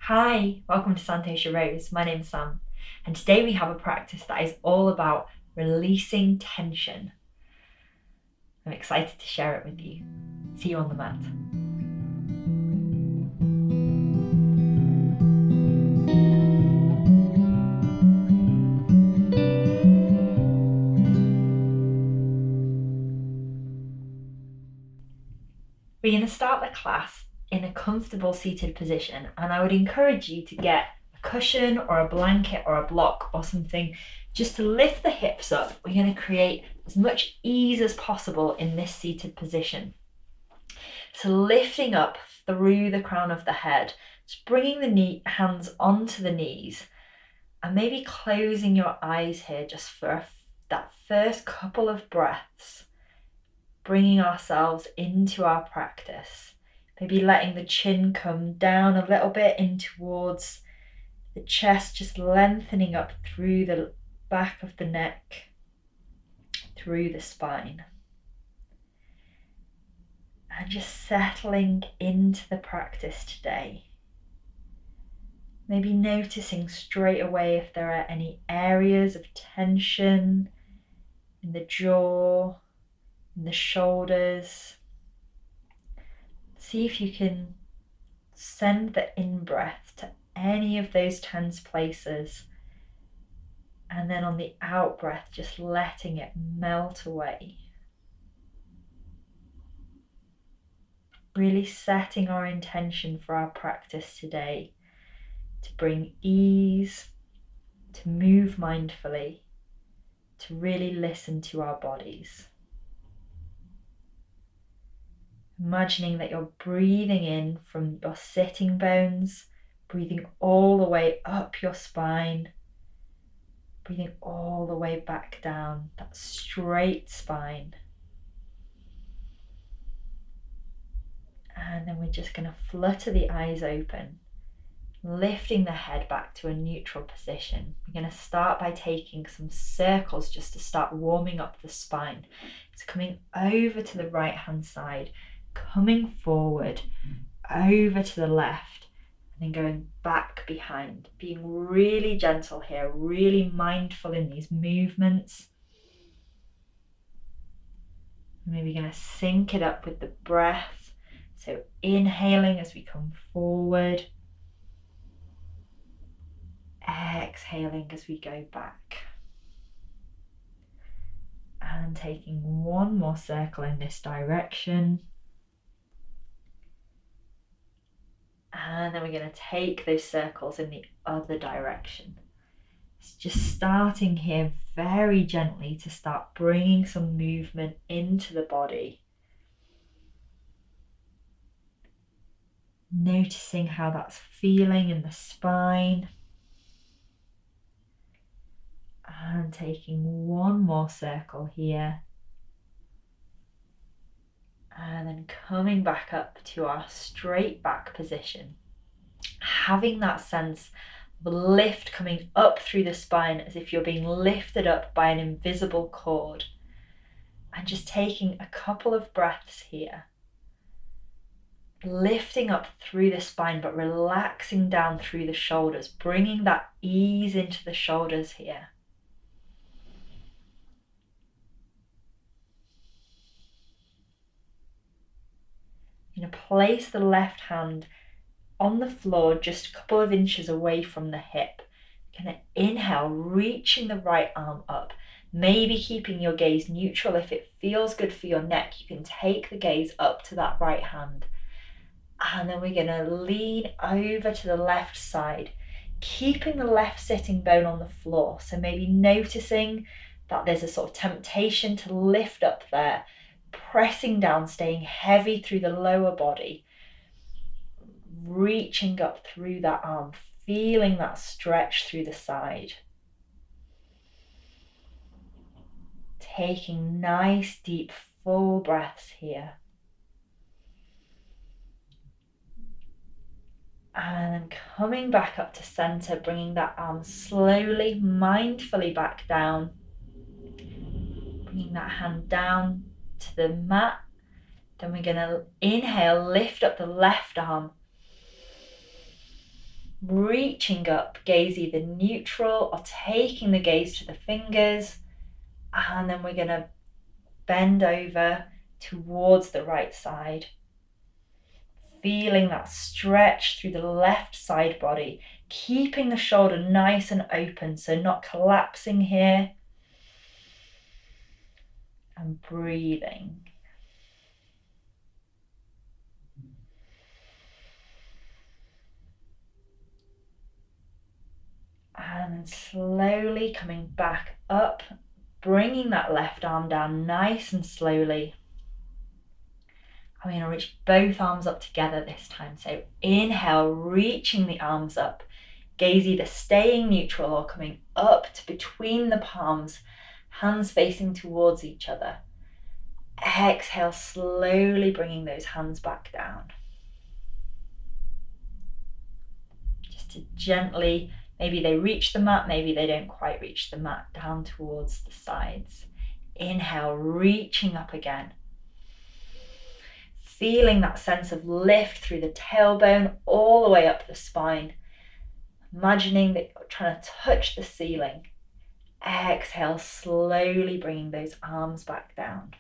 Hi, welcome to Santosha Rose. My name's Sam, and today we have a practice that is all about releasing tension. I'm excited to share it with you. See you on the mat. We're going to start the class in a comfortable seated position, and I would encourage you to get a cushion or a blanket or a block or something just to lift the hips up. We're going to create as much ease as possible in this seated position. So lifting up through the crown of the head, just bringing the hands onto the knees, and maybe closing your eyes here just for that first couple of breaths, bringing ourselves into our practice. Maybe letting the chin come down a little bit in towards the chest, just lengthening up through the back of the neck, through the spine. And just settling into the practice today. Maybe noticing straight away if there are any areas of tension in the jaw, in the shoulders. See if you can send the in-breath to any of those tense places. And then on the out-breath, just letting it melt away. Really setting our intention for our practice today to bring ease, to move mindfully, to really listen to our bodies. Imagining that you're breathing in from your sitting bones, breathing all the way up your spine, breathing all the way back down, that straight spine. And then we're just going to flutter the eyes open, lifting the head back to a neutral position. We're going to start by taking some circles just to start warming up the spine. It's coming over to the right hand side, coming forward, over to the left, and then going back behind. Being really gentle here, really mindful in these movements. Maybe going to sync it up with the breath. So inhaling as we come forward, exhaling as we go back. And taking one more circle in this direction. And then we're going to take those circles in the other direction. It's just starting here very gently to start bringing some movement into the body. Noticing how that's feeling in the spine. And taking one more circle here. And then coming back up to our straight back position. Having that sense of lift coming up through the spine as if you're being lifted up by an invisible cord. And just taking a couple of breaths here. Lifting up through the spine, but relaxing down through the shoulders, bringing that ease into the shoulders here. You're going to place the left hand on the floor just a couple of inches away from the hip. You're going to inhale, reaching the right arm up, maybe keeping your gaze neutral. If it feels good for your neck, you can take the gaze up to that right hand. And then we're going to lean over to the left side, keeping the left sitting bone on the floor. So maybe noticing that there's a sort of temptation to lift up there, pressing down, staying heavy through the lower body, reaching up through that arm, feeling that stretch through the side. Taking nice, deep, full breaths here. And then coming back up to center, bringing that arm slowly, mindfully back down. Bringing that hand down to the mat. Then we're going to inhale, lift up the left arm. reaching up, gaze either neutral or taking the gaze to the fingers. And then we're going to bend over towards the right side. Feeling that stretch through the left side body, keeping the shoulder nice and open, so not collapsing here. And breathing. And slowly coming back up, bringing that left arm down nice and slowly. I'm going to reach both arms up together this time. So inhale, reaching the arms up. Gaze either staying neutral or coming up to between the palms, hands facing towards each other. Exhale, slowly bringing those hands back down. Just to gently, maybe they reach the mat, maybe they don't quite reach the mat, down towards the sides. Inhale, reaching up again. Feeling that sense of lift through the tailbone all the way up the spine. Imagining that you're trying to touch the ceiling. Exhale, slowly bringing those arms back down.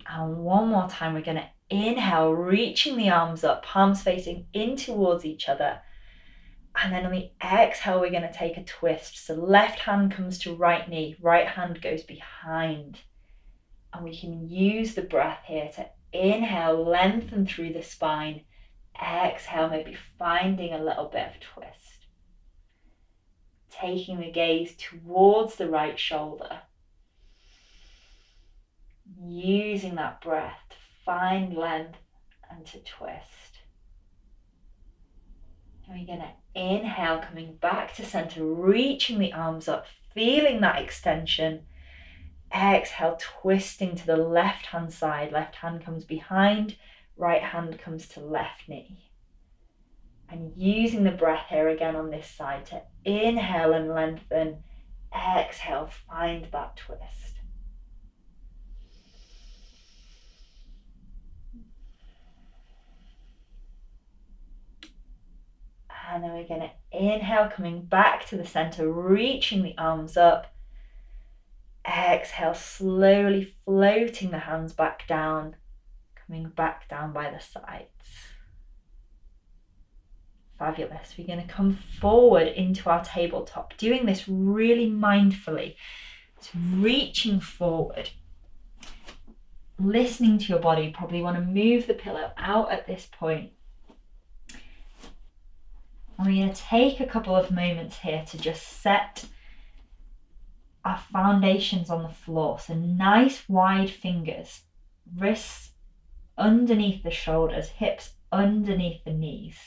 And one more time, we're going to inhale, reaching the arms up, palms facing in towards each other. And then on the exhale, we're going to take a twist. So left hand comes to right knee, right hand goes behind. And we can use the breath here to inhale, lengthen through the spine. Exhale, maybe finding a little bit of twist. Taking the gaze towards the right shoulder. Using that breath to find length and to twist. And we're going to inhale, coming back to center, reaching the arms up, feeling that extension. Exhale, twisting to the left hand side. Left hand comes behind, right hand comes to left knee. And using the breath here again on this side to inhale and lengthen. Exhale, find that twist. And then we're going to inhale, coming back to the center, reaching the arms up. Exhale, slowly floating the hands back down, coming back down by the sides. Fabulous. We're going to come forward into our tabletop, doing this really mindfully. So reaching forward, listening to your body. You probably want to move the pillow out at this point. And we're going to take a couple of moments here to just set our foundations on the floor. So nice wide fingers, wrists underneath the shoulders, hips underneath the knees.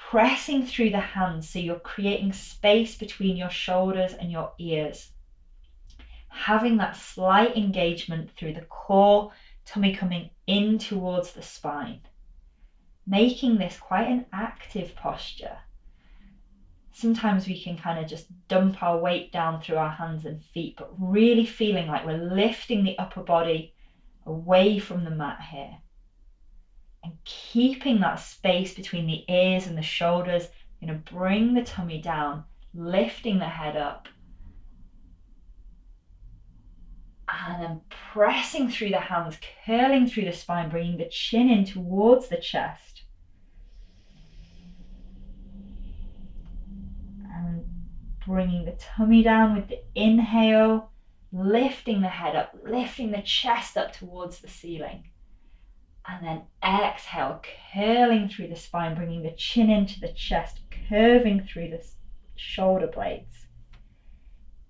Pressing through the hands so you're creating space between your shoulders and your ears. Having that slight engagement through the core, tummy coming in towards the spine. Making this quite an active posture. Sometimes we can kind of just dump our weight down through our hands and feet, but really feeling like we're lifting the upper body away from the mat here. And keeping that space between the ears and the shoulders. You're going to bring the tummy down, lifting the head up. And then pressing through the hands, curling through the spine, bringing the chin in towards the chest. And bringing the tummy down with the inhale, lifting the head up, lifting the chest up towards the ceiling. And then exhale, curling through the spine, bringing the chin into the chest, curving through the shoulder blades.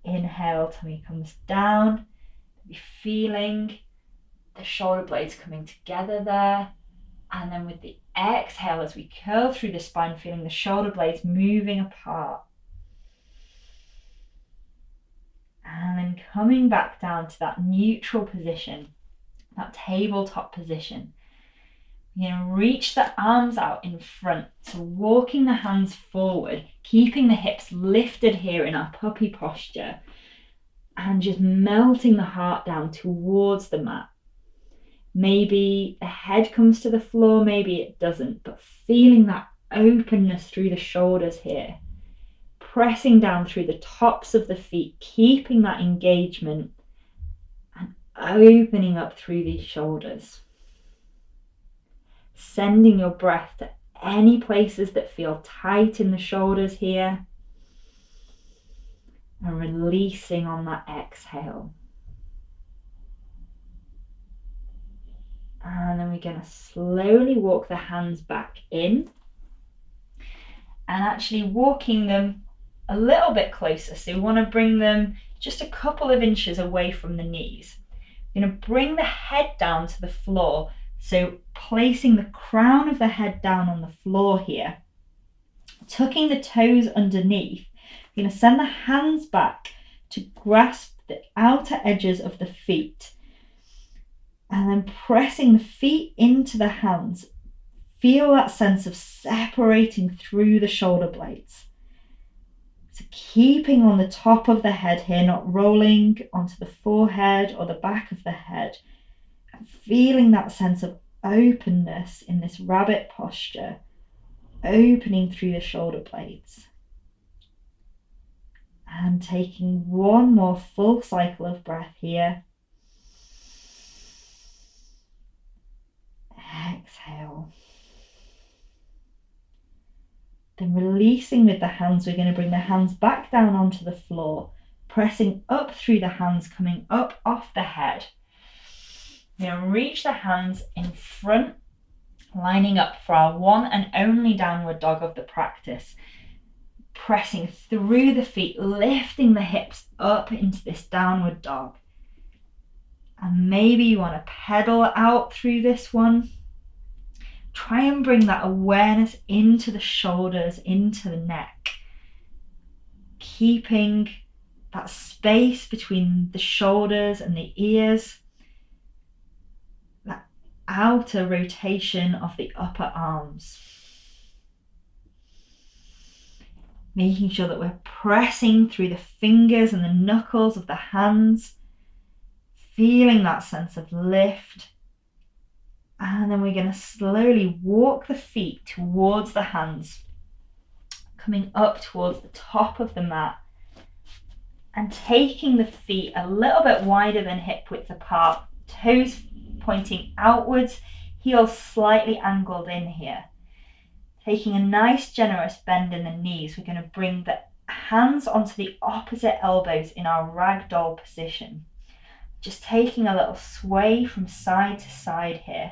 Inhale, tummy comes down. Be feeling the shoulder blades coming together there. And then with the exhale, as we curl through the spine, feeling the shoulder blades moving apart. And then coming back down to that neutral position, that tabletop position. You're going to reach the arms out in front. So walking the hands forward, keeping the hips lifted here in our puppy posture. And just melting the heart down towards the mat. Maybe the head comes to the floor, maybe it doesn't, but feeling that openness through the shoulders here. Pressing down through the tops of the feet, keeping that engagement and opening up through these shoulders. Sending your breath to any places that feel tight in the shoulders here. And releasing on that exhale. And then we're going to slowly walk the hands back in. And actually walking them a little bit closer. So we want to bring them just a couple of inches away from the knees. We're going to bring the head down to the floor. So placing the crown of the head down on the floor here. Tucking the toes underneath. We're going to send the hands back to grasp the outer edges of the feet. And then pressing the feet into the hands. Feel that sense of separating through the shoulder blades. So keeping on the top of the head here, not rolling onto the forehead or the back of the head. And feeling that sense of openness in this rabbit posture, opening through the shoulder blades. And taking one more full cycle of breath here. Exhale. Then releasing with the hands, we're going to bring the hands back down onto the floor, pressing up through the hands, coming up off the head. We're going to reach the hands in front, lining up for our one and only downward dog of the practice. Pressing through the feet, lifting the hips up into this downward dog. And maybe you want to pedal out through this one. Try and bring that awareness into the shoulders, into the neck. Keeping that space between the shoulders and the ears. That outer rotation of the upper arms. Making sure that we're pressing through the fingers and the knuckles of the hands. Feeling that sense of lift. And then we're going to slowly walk the feet towards the hands, coming up towards the top of the mat and taking the feet a little bit wider than hip width apart, toes pointing outwards, heels slightly angled in here. Taking a nice generous bend in the knees, we're going to bring the hands onto the opposite elbows in our ragdoll position. Just taking a little sway from side to side here.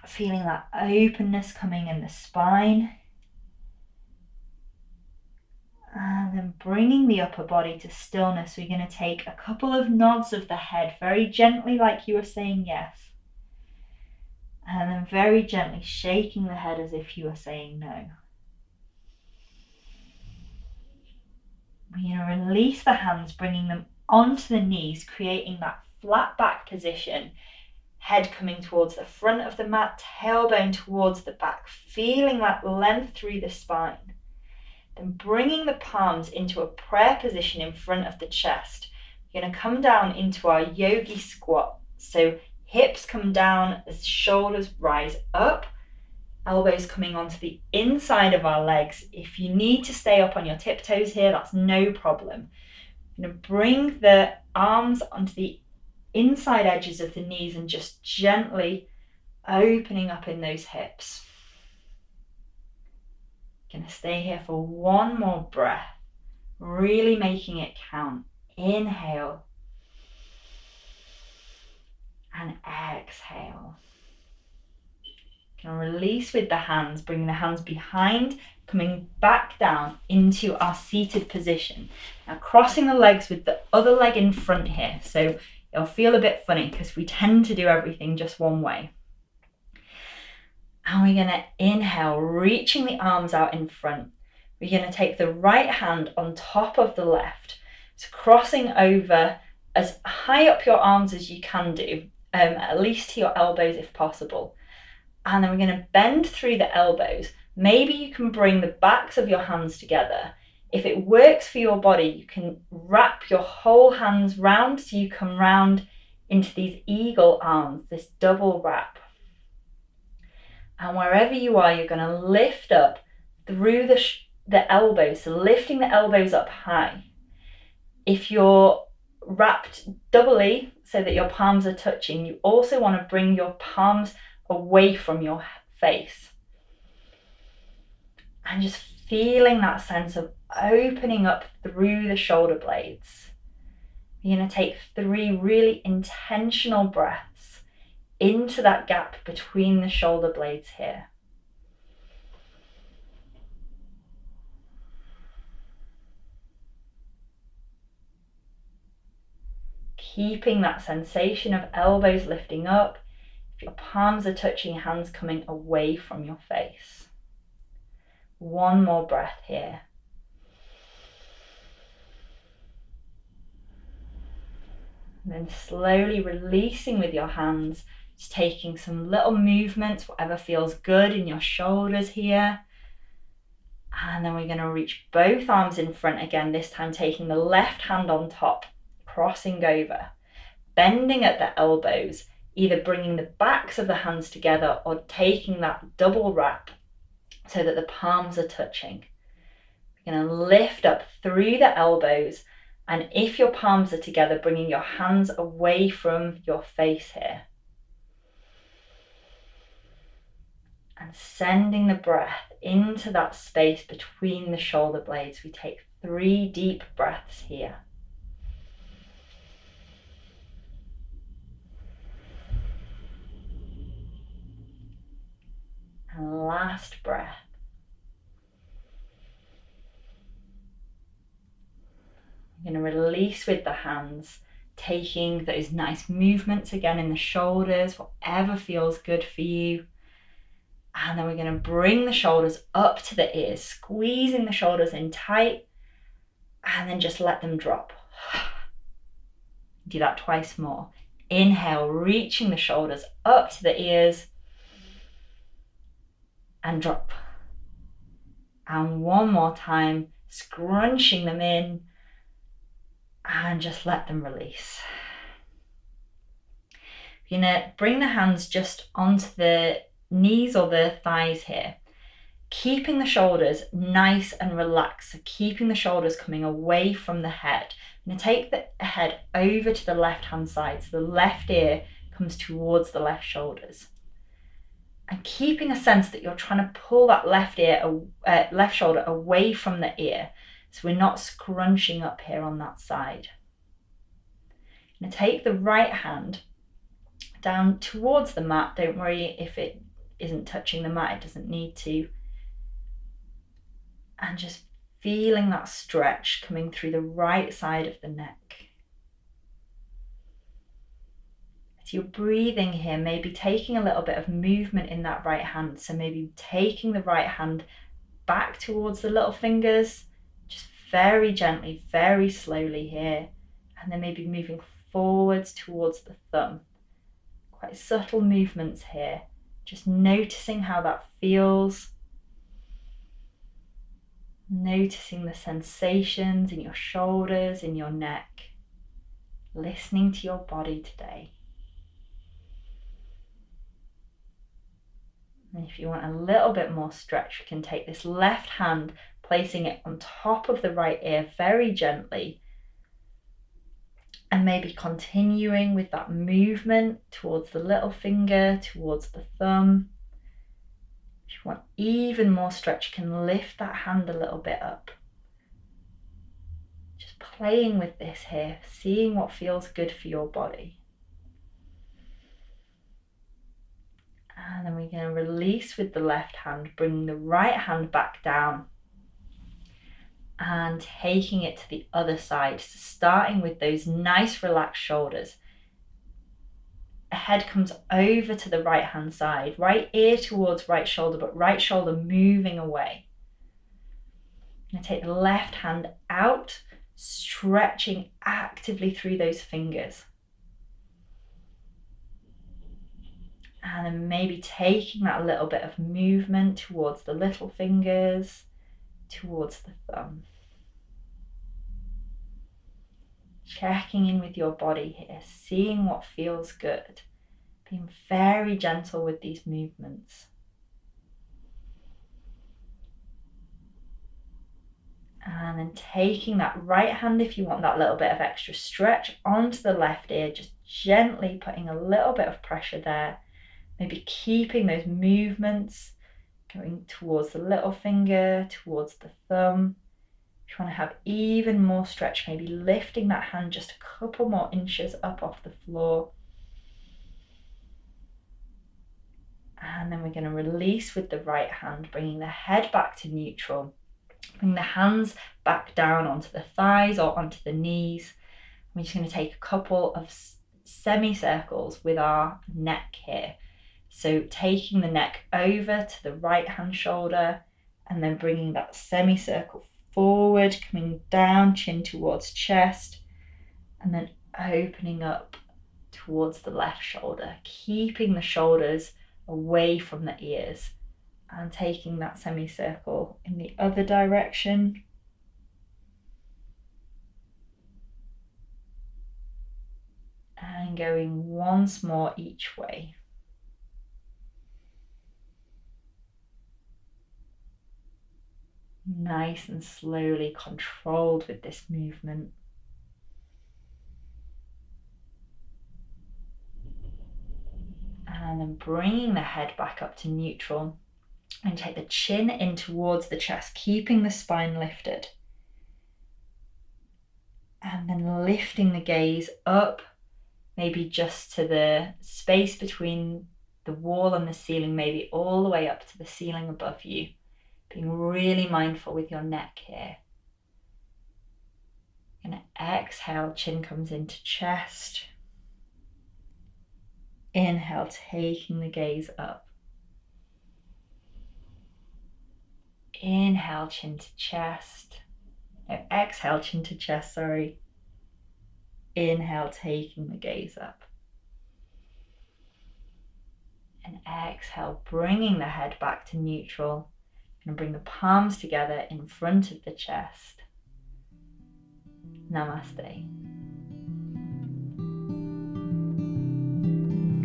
Feeling that openness coming in the spine. And then bringing the upper body to stillness, we're going to take a couple of nods of the head, very gently like you were saying yes. And then very gently shaking the head as if you were saying no. We're going to release the hands, bringing them onto the knees, creating that flat back position. Head coming towards the front of the mat, tailbone towards the back, feeling that length through the spine. Then bringing the palms into a prayer position in front of the chest. You're going to come down into our yogi squat. So hips come down as shoulders rise up, elbows coming onto the inside of our legs. If you need to stay up on your tiptoes here, that's no problem. You're going to bring the arms onto the inside edges of the knees and just gently opening up in those hips. Going to stay here for one more breath, really making it count. Inhale and exhale. Going to release with the hands, bring the hands behind, coming back down into our seated position. Now crossing the legs with the other leg in front here. So it'll feel a bit funny because we tend to do everything just one way. And we're going to inhale, reaching the arms out in front. We're going to take the right hand on top of the left. So crossing over as high up your arms as you can do, at least to your elbows if possible. And then we're going to bend through the elbows. Maybe you can bring the backs of your hands together. If it works for your body, you can wrap your whole hands round so you come round into these eagle arms, this double wrap. And wherever you are, you're going to lift up through the elbows, so lifting the elbows up high. If you're wrapped doubly so that your palms are touching, you also want to bring your palms away from your face. And just feeling that sense of opening up through the shoulder blades. You're going to take 3 really intentional breaths into that gap between the shoulder blades here. Keeping that sensation of elbows lifting up. If your palms are touching, hands coming away from your face. One more breath here. And then slowly releasing with your hands, just taking some little movements, whatever feels good in your shoulders here. And then we're going to reach both arms in front again, this time taking the left hand on top, crossing over, bending at the elbows, either bringing the backs of the hands together or taking that double wrap so that the palms are touching. We're going to lift up through the elbows, and if your palms are together, bringing your hands away from your face here. And sending the breath into that space between the shoulder blades. We take 3 deep breaths here. And last breath. You're going to release with the hands, taking those nice movements again in the shoulders, whatever feels good for you. And then we're going to bring the shoulders up to the ears, squeezing the shoulders in tight, and then just let them drop. Do that twice more. Inhale, reaching the shoulders up to the ears, and drop. And one more time, scrunching them in, and just let them release. You're going to bring the hands just onto the knees or the thighs here, keeping the shoulders nice and relaxed, so keeping the shoulders coming away from the head. I'm going to take the head over to the left hand side, so the left ear comes towards the left shoulders. And keeping a sense that you're trying to pull that left shoulder away from the ear, so we're not scrunching up here on that side. I'm going to take the right hand down towards the mat. Don't worry if it isn't touching the mat, it doesn't need to. And just feeling that stretch coming through the right side of the neck. As you're breathing here, maybe taking a little bit of movement in that right hand. So maybe taking the right hand back towards the little fingers, just very gently, very slowly here. And then maybe moving forwards towards the thumb. Quite subtle movements here. Just noticing how that feels. Noticing the sensations in your shoulders, in your neck. Listening to your body today. And if you want a little bit more stretch, you can take this left hand, placing it on top of the right ear very gently. And maybe continuing with that movement towards the little finger, towards the thumb. If you want even more stretch, you can lift that hand a little bit up. Just playing with this here, seeing what feels good for your body. And then we're going to release with the left hand, bringing the right hand back down. And taking it to the other side, so starting with those nice relaxed shoulders. Head comes over to the right hand side, right ear towards right shoulder, but right shoulder moving away. I'm going to take the left hand out, stretching actively through those fingers. And then maybe taking that little bit of movement towards the little fingers, towards the thumb. checking in with your body here, seeing what feels good, being very gentle with these movements. And then taking that right hand, if you want that little bit of extra stretch, onto the left ear, just gently putting a little bit of pressure there. Maybe keeping those movements going towards the little finger, towards the thumb. If you want to have even more stretch, maybe lifting that hand just a couple more inches up off the floor. And then we're going to release with the right hand, bringing the head back to neutral. Bring the hands back down onto the thighs or onto the knees. We're just going to take a couple of semicircles with our neck here. So taking the neck over to the right hand shoulder and then bringing that semicircle forward, coming down, chin towards chest, and then opening up towards the left shoulder, keeping the shoulders away from the ears, and taking that semicircle in the other direction. And going once more each way. Nice and slowly controlled with this movement. And then bringing the head back up to neutral. And take the chin in towards the chest, keeping the spine lifted. And then lifting the gaze up, maybe just to the space between the wall and the ceiling, maybe all the way up to the ceiling above you. Being really mindful with your neck here. Gonna exhale, chin comes into chest. Inhale, taking the gaze up. Inhale, chin to chest. No, exhale, chin to chest, sorry. Inhale, taking the gaze up. And exhale, bringing the head back to neutral. And bring the palms together in front of the chest. Namaste.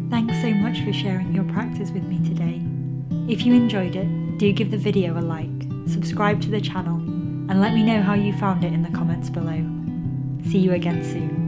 Thanks so much for sharing your practice with me today. If you enjoyed it, do give the video a like, subscribe to the channel, and let me know how you found it in the comments below. See you again soon.